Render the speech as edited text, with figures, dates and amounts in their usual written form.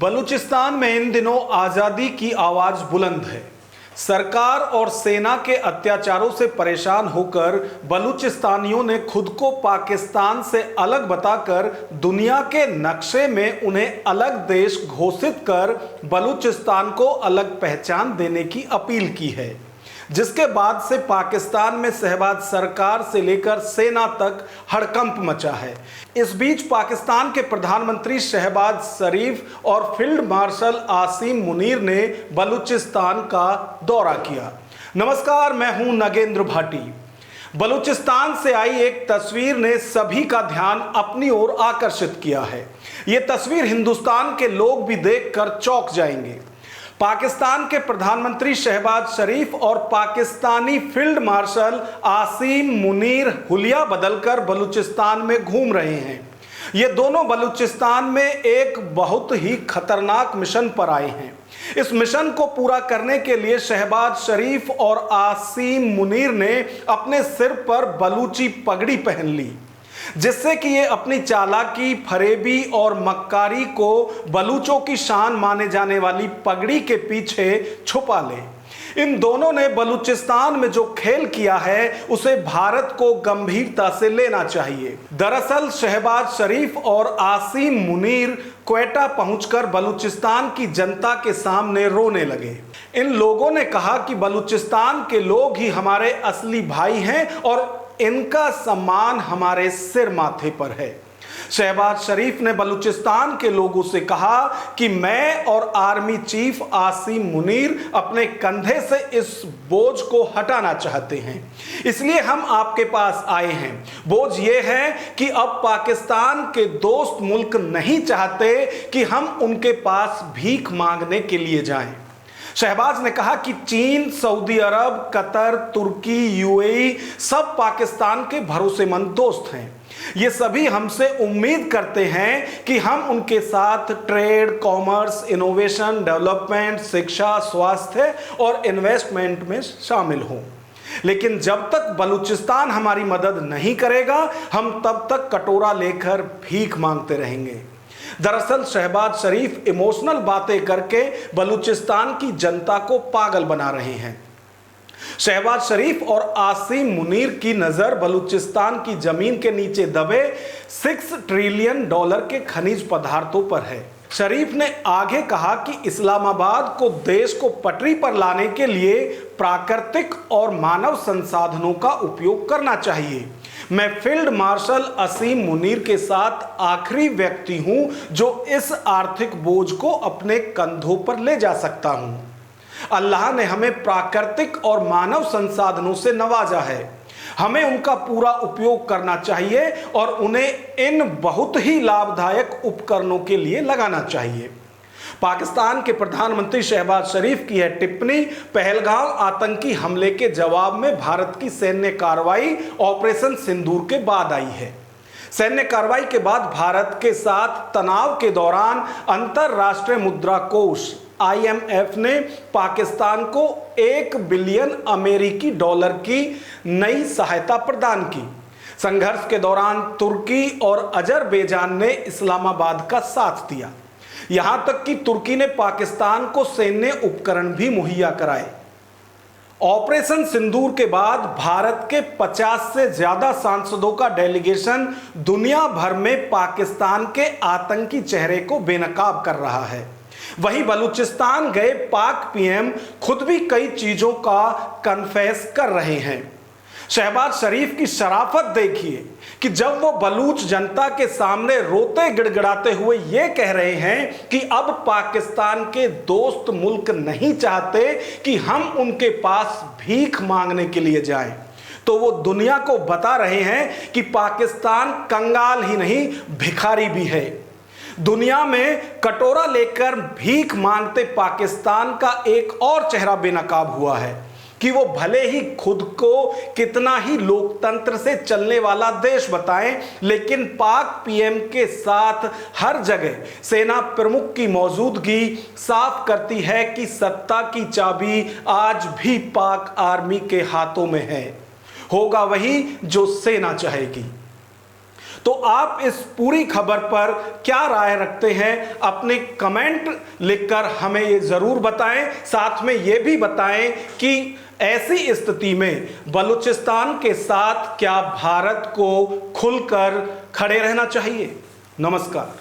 बलूचिस्तान में इन दिनों आज़ादी की आवाज़ बुलंद है। सरकार और सेना के अत्याचारों से परेशान होकर बलूचिस्तानियों ने खुद को पाकिस्तान से अलग बताकर दुनिया के नक्शे में उन्हें अलग देश घोषित कर बलूचिस्तान को अलग पहचान देने की अपील की है, जिसके बाद से पाकिस्तान में शहबाज सरकार से लेकर सेना तक हड़कंप मचा है। इस बीच पाकिस्तान के प्रधानमंत्री शहबाज शरीफ और फील्ड मार्शल आसिम मुनीर ने बलूचिस्तान का दौरा किया। नमस्कार, मैं हूं नगेंद्र भाटी। बलूचिस्तान से आई एक तस्वीर ने सभी का ध्यान अपनी ओर आकर्षित किया है। ये तस्वीर हिंदुस्तान के लोग भी देखकर चौंक जाएंगे। पाकिस्तान के प्रधानमंत्री शहबाज शरीफ और पाकिस्तानी फील्ड मार्शल आसिम मुनीर हुलिया बदलकर बलूचिस्तान में घूम रहे हैं। ये दोनों बलूचिस्तान में एक बहुत ही खतरनाक मिशन पर आए हैं। इस मिशन को पूरा करने के लिए शहबाज शरीफ और आसिम मुनीर ने अपने सिर पर बलूची पगड़ी पहन ली, जिससे कि ये अपनी चालाकी, फरेबी और मक्कारी को बलूचों की शान माने जाने वाली पगड़ी के पीछे छुपा ले। इन दोनों ने बलूचिस्तान में जो खेल किया है उसे भारत को गंभीरता से लेना चाहिए। दरअसल शहबाज शरीफ और आसिम मुनीर क्वेटा पहुंचकर बलूचिस्तान की जनता के सामने रोने लगे। इन लोगों ने कहा कि बलूचिस्तान के लोग ही हमारे असली भाई हैं और इनका सम्मान हमारे सिर माथे पर है। शहबाज शरीफ ने बलूचिस्तान के लोगों से कहा कि मैं और आर्मी चीफ आसिम मुनीर अपने कंधे से इस बोझ को हटाना चाहते हैं, इसलिए हम आपके पास आए हैं। बोझ ये है कि अब पाकिस्तान के दोस्त मुल्क नहीं चाहते कि हम उनके पास भीख मांगने के लिए जाएं। शहबाज ने कहा कि चीन, सऊदी अरब, कतर, तुर्की, यूएई सब पाकिस्तान के भरोसेमंद दोस्त हैं। ये सभी हमसे उम्मीद करते हैं कि हम उनके साथ ट्रेड, कॉमर्स, इनोवेशन, डेवलपमेंट, शिक्षा, स्वास्थ्य और इन्वेस्टमेंट में शामिल हों। लेकिन जब तक बलूचिस्तान हमारी मदद नहीं करेगा, हम तब तक कटोरा लेकर भीख मांगते रहेंगे। दरअसल शहबाज शरीफ इमोशनल बातें करके बलूचिस्तान की जनता को पागल बना रहे हैं। शहबाज शरीफ और आसिम मुनीर की नजर बलूचिस्तान की जमीन के नीचे दबे $6 ट्रिलियन के खनिज पदार्थों पर है। शरीफ ने आगे कहा कि इस्लामाबाद को देश को पटरी पर लाने के लिए प्राकृतिक और मानव संसाधनों का उपयोग करना चाहिए। मैं फील्ड मार्शल आसिम मुनीर के साथ आखिरी व्यक्ति हूं जो इस आर्थिक बोझ को अपने कंधों पर ले जा सकता हूं। अल्लाह ने हमें प्राकृतिक और मानव संसाधनों से नवाजा है। हमें उनका पूरा उपयोग करना चाहिए और उन्हें इन बहुत ही लाभदायक उपकरणों के लिए लगाना चाहिए। पाकिस्तान के प्रधानमंत्री शहबाज शरीफ की यह टिप्पणी पहलगाम आतंकी हमले के जवाब में भारत की सैन्य कार्रवाई ऑपरेशन सिंदूर के बाद आई है। सैन्य कार्रवाई के बाद भारत के साथ तनाव के दौरान अंतरराष्ट्रीय मुद्रा कोष IMF ने पाकिस्तान को $1 बिलियन की नई सहायता प्रदान की। संघर्ष के दौरान तुर्की और अजरबैजान ने इस्लामाबाद का साथ दिया। यहां तक कि तुर्की ने पाकिस्तान को सैन्य उपकरण भी मुहैया कराए। ऑपरेशन सिंदूर के बाद भारत के 50 से ज्यादा सांसदों का डेलीगेशन दुनिया भर में पाकिस्तान के आतंकी चेहरे को बेनकाब कर रहा है। वहीं बलूचिस्तान गए पाक पीएम खुद भी कई चीजों का कन्फेस कर रहे हैं। शहबाज शरीफ की शराफत देखिए कि जब वो बलूच जनता के सामने रोते गिड़गिड़ाते हुए ये कह रहे हैं कि अब पाकिस्तान के दोस्त मुल्क नहीं चाहते कि हम उनके पास भीख मांगने के लिए जाएं, तो वो दुनिया को बता रहे हैं कि पाकिस्तान कंगाल ही नहीं भिखारी भी है। दुनिया में कटोरा लेकर भीख मांगते पाकिस्तान का एक और चेहरा बेनकाब हुआ है कि वो भले ही खुद को कितना ही लोकतंत्र से चलने वाला देश बताएं, लेकिन पाक पीएम के साथ हर जगह सेना प्रमुख की मौजूदगी साफ करती है कि सत्ता की चाबी आज भी पाक आर्मी के हाथों में है। होगा वही जो सेना चाहेगी। तो आप इस पूरी खबर पर क्या राय रखते हैं, अपने कमेंट लिखकर हमें ये जरूर बताएं। साथ में ये भी बताएं कि ऐसी स्थिति में बलूचिस्तान के साथ क्या भारत को खुलकर खड़े रहना चाहिए। नमस्कार।